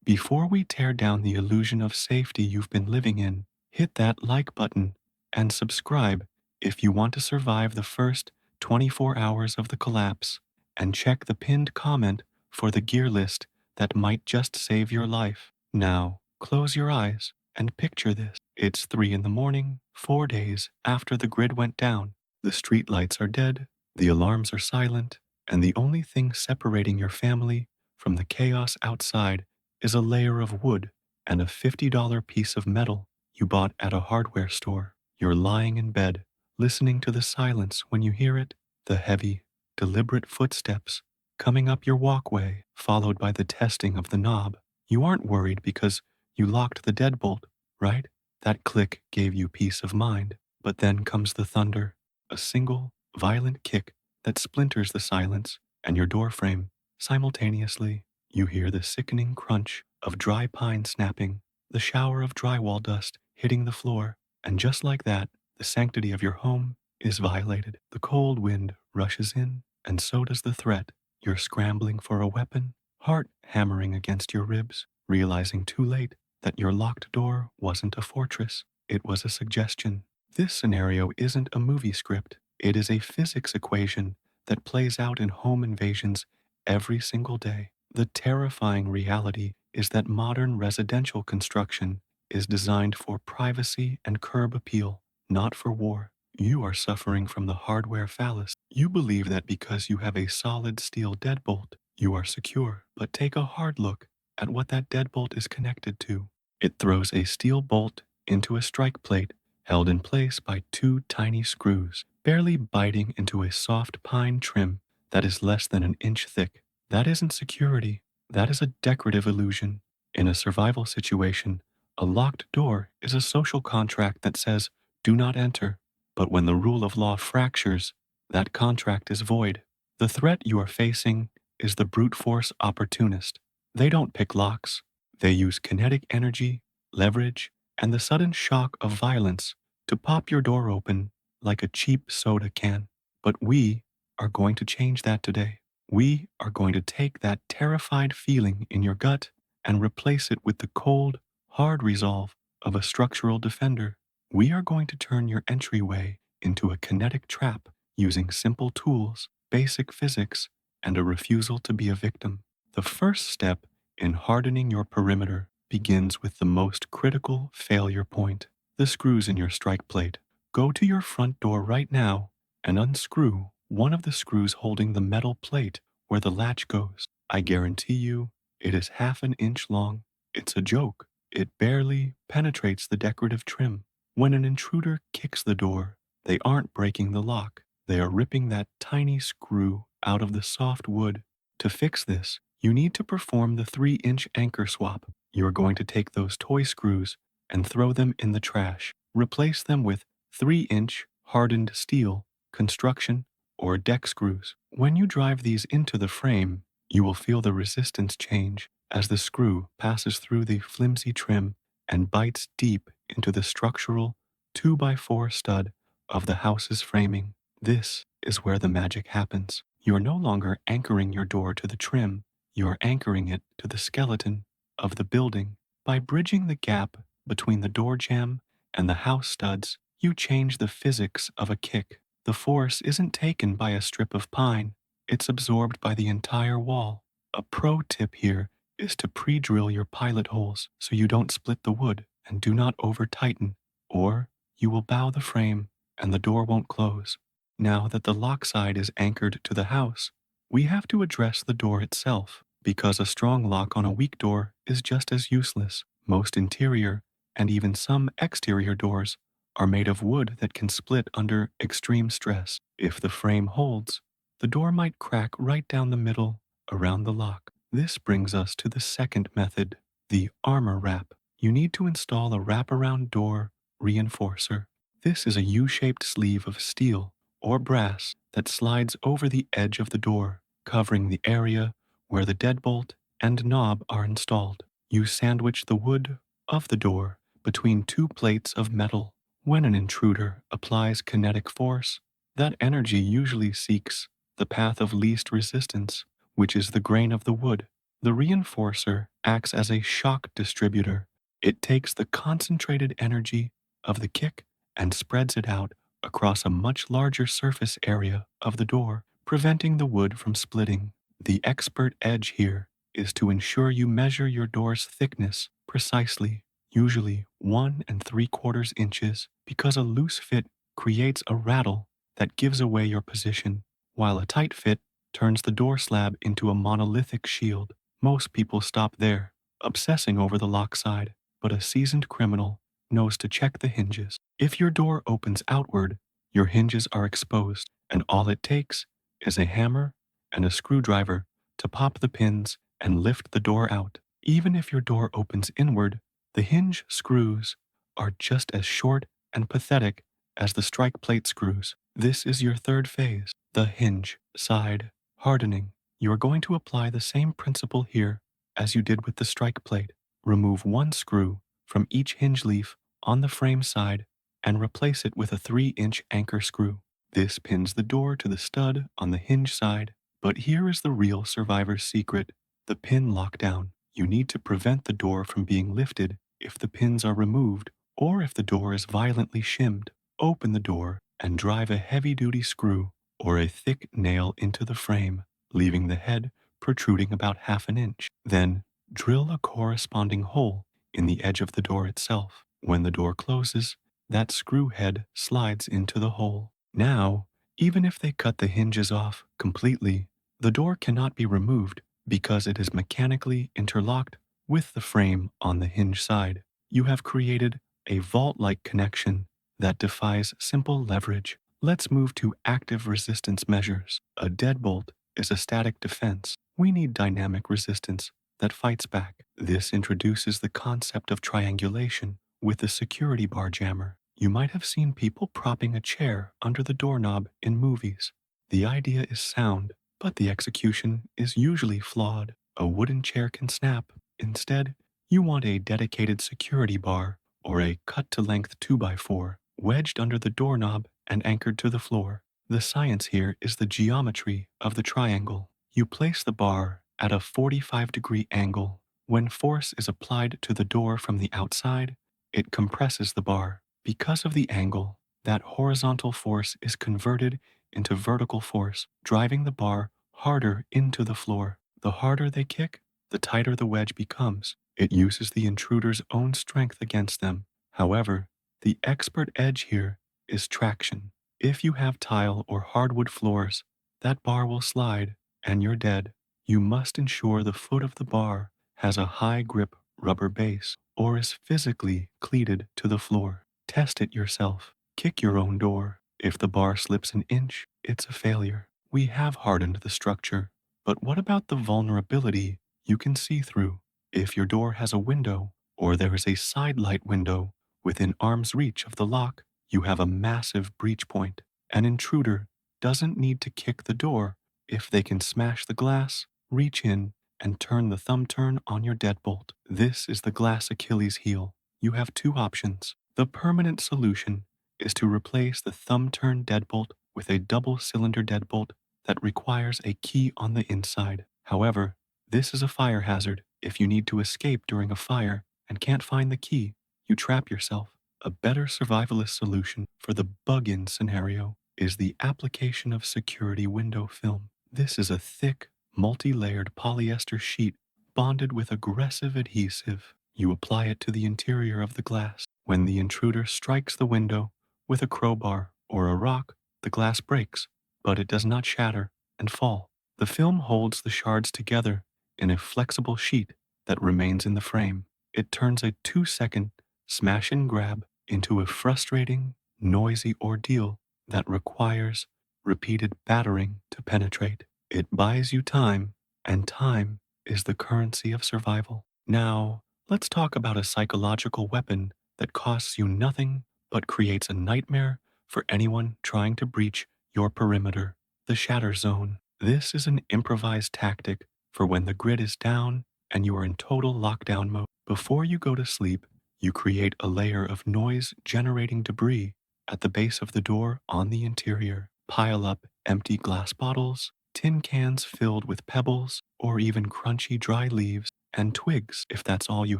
Before we tear down the illusion of safety you've been living in, hit that like button and subscribe if you want to survive the first 24 hours of the collapse, and check the pinned comment for the gear list that might just save your life. Now, close your eyes and picture this. It's 3 in the morning, 4 days after the grid went down. The street lights are dead, the alarms are silent, and the only thing separating your family from the chaos outside is a layer of wood and a $50 piece of metal you bought at a hardware store. You're lying in bed, listening to the silence when you hear it, the heavy, deliberate footsteps coming up your walkway, followed by the testing of the knob. You aren't worried because you locked the deadbolt, right? That click gave you peace of mind. But then comes the thunder, a single, violent kick that splinters the silence and your doorframe. Simultaneously, you hear the sickening crunch of dry pine snapping, the shower of drywall dust hitting the floor, and just like that, the sanctity of your home is violated. The cold wind rushes in, and so does the threat. You're scrambling for a weapon, heart hammering against your ribs, realizing too late that your locked door wasn't a fortress, it was a suggestion. This scenario isn't a movie script, it is a physics equation that plays out in home invasions every single day. The terrifying reality is that modern residential construction is designed for privacy and curb appeal, not for war. You are suffering from the hardware fallacy. You believe that because you have a solid steel deadbolt, you are secure. But take a hard look at what that deadbolt is connected to. It throws a steel bolt into a strike plate held in place by two tiny screws, barely biting into a soft pine trim that is less than an inch thick. That isn't security. That is a decorative illusion. In a survival situation, a locked door is a social contract that says, do not enter. But when the rule of law fractures, that contract is void. The threat you are facing is the brute force opportunist. They don't pick locks. They use kinetic energy, leverage, and the sudden shock of violence to pop your door open like a cheap soda can. But we are going to change that today. We are going to take that terrified feeling in your gut and replace it with the cold, hard resolve of a structural defender. We are going to turn your entryway into a kinetic trap using simple tools, basic physics, and a refusal to be a victim. The first step in hardening your perimeter begins with the most critical failure point, the screws in your strike plate. Go to your front door right now and unscrew one of the screws holding the metal plate where the latch goes. I guarantee you, it is half an inch long. It's a joke. It barely penetrates the decorative trim. When an intruder kicks the door, they aren't breaking the lock. They are ripping that tiny screw out of the soft wood. To fix this, you need to perform the 3-inch anchor swap. You are going to take those toy screws and throw them in the trash. Replace them with 3-inch hardened steel, construction, or deck screws. When you drive these into the frame, you will feel the resistance change as the screw passes through the flimsy trim and bites deep into the structural 2x4 stud of the house's framing. This is where the magic happens. You are no longer anchoring your door to the trim, you are anchoring it to the skeleton of the building. By bridging the gap between the door jamb and the house studs, you change the physics of a kick. The force isn't taken by a strip of pine, it's absorbed by the entire wall. A pro tip here is to pre-drill your pilot holes so you don't split the wood, and do not over-tighten, or you will bow the frame and the door won't close. Now that the lock side is anchored to the house, we have to address the door itself, because a strong lock on a weak door is just as useless. Most interior, and even some exterior doors, are made of wood that can split under extreme stress. If the frame holds, the door might crack right down the middle around the lock. This brings us to the second method, the armor wrap. You need to install a wraparound door reinforcer. This is a U-shaped sleeve of steel or brass that slides over the edge of the door, covering the area where the deadbolt and knob are installed. You sandwich the wood of the door between two plates of metal. When an intruder applies kinetic force, that energy usually seeks the path of least resistance, which is the grain of the wood. The reinforcer acts as a shock distributor. It takes the concentrated energy of the kick and spreads it out across a much larger surface area of the door, preventing the wood from splitting. The expert edge here is to ensure you measure your door's thickness precisely, usually 1 3/4 inches, because a loose fit creates a rattle that gives away your position, while a tight fit turns the door slab into a monolithic shield. Most people stop there, obsessing over the lock side, but a seasoned criminal knows to check the hinges. If your door opens outward, your hinges are exposed, and all it takes is a hammer and a screwdriver to pop the pins and lift the door out. Even if your door opens inward, the hinge screws are just as short and pathetic as the strike plate screws. This is your third phase, the hinge side hardening. You are going to apply the same principle here as you did with the strike plate. Remove one screw from each hinge leaf on the frame side and replace it with a 3-inch anchor screw. This pins the door to the stud on the hinge side. But here is the real survivor's secret, the pin lockdown. You need to prevent the door from being lifted if the pins are removed or if the door is violently shimmed. Open the door and drive a heavy-duty screw or a thick nail into the frame, leaving the head protruding about 1/2 inch. Then drill a corresponding hole in the edge of the door itself. When the door closes, that screw head slides into the hole. Now, even if they cut the hinges off completely, the door cannot be removed because it is mechanically interlocked with the frame on the hinge side. You have created a vault-like connection that defies simple leverage. Let's move to active resistance measures. A deadbolt is a static defense. We need dynamic resistance that fights back. This introduces the concept of triangulation with the security bar jammer. You might have seen people propping a chair under the doorknob in movies. The idea is sound, but the execution is usually flawed. A wooden chair can snap. Instead, you want a dedicated security bar or a cut-to-length 2x4 wedged under the doorknob and anchored to the floor. The science here is the geometry of the triangle. You place the bar at a 45-degree angle. When force is applied to the door from the outside, it compresses the bar. Because of the angle, that horizontal force is converted into vertical force, driving the bar harder into the floor. The harder they kick, the tighter the wedge becomes. It uses the intruder's own strength against them. However, the expert edge here is traction. If you have tile or hardwood floors, that bar will slide and you're dead. You must ensure the foot of the bar has a high grip rubber base or is physically cleated to the floor. Test it yourself. Kick your own door. If the bar slips an inch, it's a failure. We have hardened the structure, but what about the vulnerability you can see through? If your door has a window or there is a side light window within arm's reach of the lock, you have a massive breach point. An intruder doesn't need to kick the door if they can smash the glass, reach in, and turn the thumb turn on your deadbolt. This is the glass Achilles heel. You have two options. The permanent solution is to replace the thumb turn deadbolt with a double-cylinder deadbolt that requires a key on the inside. However, this is a fire hazard. If you need to escape during a fire and can't find the key, you trap yourself. A better survivalist solution for the bug-in scenario is the application of security window film. This is a thick, multi-layered polyester sheet bonded with aggressive adhesive. You apply it to the interior of the glass. When the intruder strikes the window with a crowbar or a rock, the glass breaks, but it does not shatter and fall. The film holds the shards together in a flexible sheet that remains in the frame. It turns a 2-second smash and grab into a frustrating, noisy ordeal that requires repeated battering to penetrate. It buys you time, and time is the currency of survival. Now, let's talk about a psychological weapon that costs you nothing but creates a nightmare for anyone trying to breach your perimeter, the shatter zone. This is an improvised tactic for when the grid is down and you are in total lockdown mode. Before you go to sleep, you create a layer of noise-generating debris at the base of the door on the interior. Pile up empty glass bottles, tin cans filled with pebbles, or even crunchy dry leaves and twigs if that's all you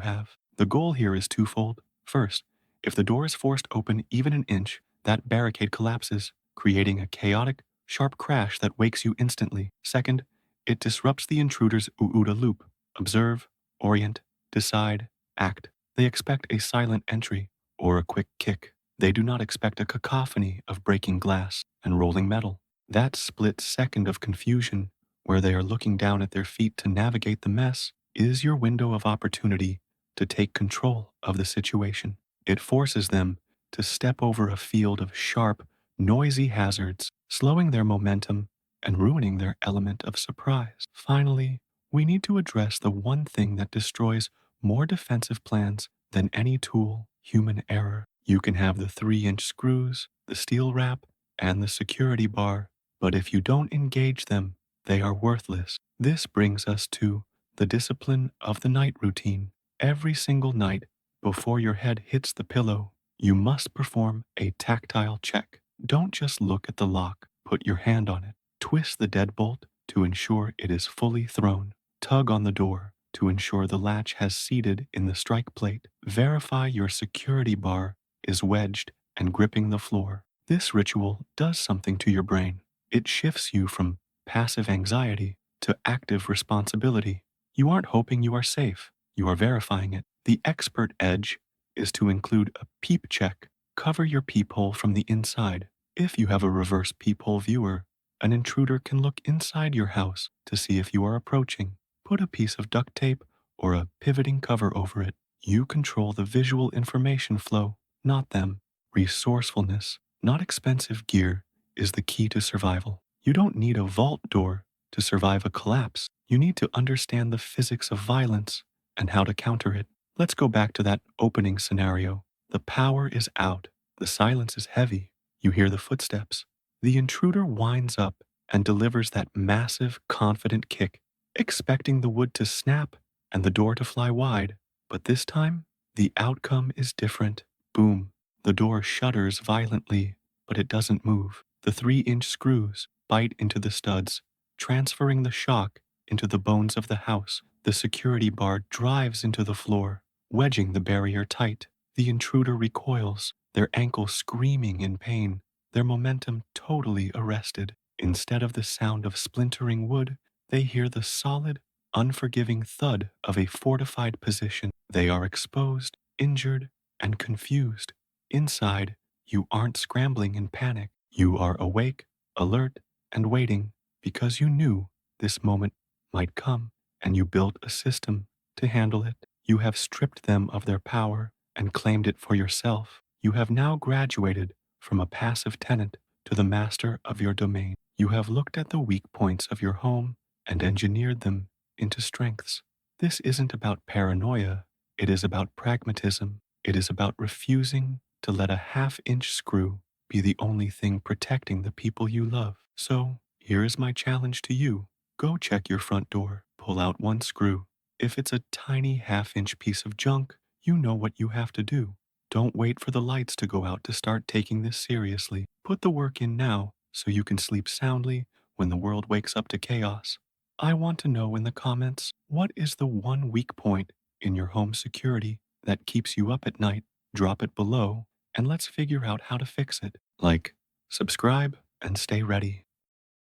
have. The goal here is twofold. First, if the door is forced open even an inch, that barricade collapses, creating a chaotic, sharp crash that wakes you instantly. Second, it disrupts the intruder's OODA loop. Observe, orient, decide, act. They expect a silent entry or a quick kick. They do not expect a cacophony of breaking glass and rolling metal. That split second of confusion, where they are looking down at their feet to navigate the mess, is your window of opportunity to take control of the situation. It forces them to step over a field of sharp, noisy hazards, slowing their momentum and ruining their element of surprise. Finally, we need to address the one thing that destroys more defensive plans than any tool: human error. You can have the 3-inch screws, the steel wrap, and the security bar, but if you don't engage them, they are worthless. This brings us to the discipline of the night routine. Every single night, before your head hits the pillow, you must perform a tactile check. Don't just look at the lock, put your hand on it. Twist the deadbolt to ensure it is fully thrown. Tug on the door to ensure the latch has seated in the strike plate. Verify your security bar is wedged and gripping the floor. This ritual does something to your brain. It shifts you from passive anxiety to active responsibility. You aren't hoping you are safe, you are verifying it. The expert edge is to include a peep check. Cover your peephole from the inside. If you have a reverse peephole viewer, an intruder can look inside your house to see if you are approaching. Put a piece of duct tape or a pivoting cover over it. You control the visual information flow, not them. Resourcefulness, not expensive gear, is the key to survival. You don't need a vault door to survive a collapse. You need to understand the physics of violence and how to counter it. Let's go back to that opening scenario. The power is out. The silence is heavy. You hear the footsteps. The intruder winds up and delivers that massive, confident kick, expecting the wood to snap and the door to fly wide. But this time, the outcome is different. Boom. The door shudders violently, but it doesn't move. The 3-inch screws bite into the studs, transferring the shock into the bones of the house. The security bar drives into the floor, wedging the barrier tight. The intruder recoils, their ankle screaming in pain, their momentum totally arrested. Instead of the sound of splintering wood, they hear the solid, unforgiving thud of a fortified position. They are exposed, injured, and confused. Inside, you aren't scrambling in panic. You are awake, alert, and waiting because you knew this moment might come, and you built a system to handle it. You have stripped them of their power and claimed it for yourself. You have now graduated from a passive tenant to the master of your domain. You have looked at the weak points of your home and engineered them into strengths. This isn't about paranoia, it is about pragmatism. It is about refusing to let a half-inch screw be the only thing protecting the people you love. So, here is my challenge to you. Go check your front door, pull out one screw. If it's a tiny half-inch piece of junk, you know what you have to do. Don't wait for the lights to go out to start taking this seriously. Put the work in now so you can sleep soundly when the world wakes up to chaos. I want to know in the comments, what is the one weak point in your home security that keeps you up at night? Drop it below and let's figure out how to fix it. Like, subscribe, and stay ready.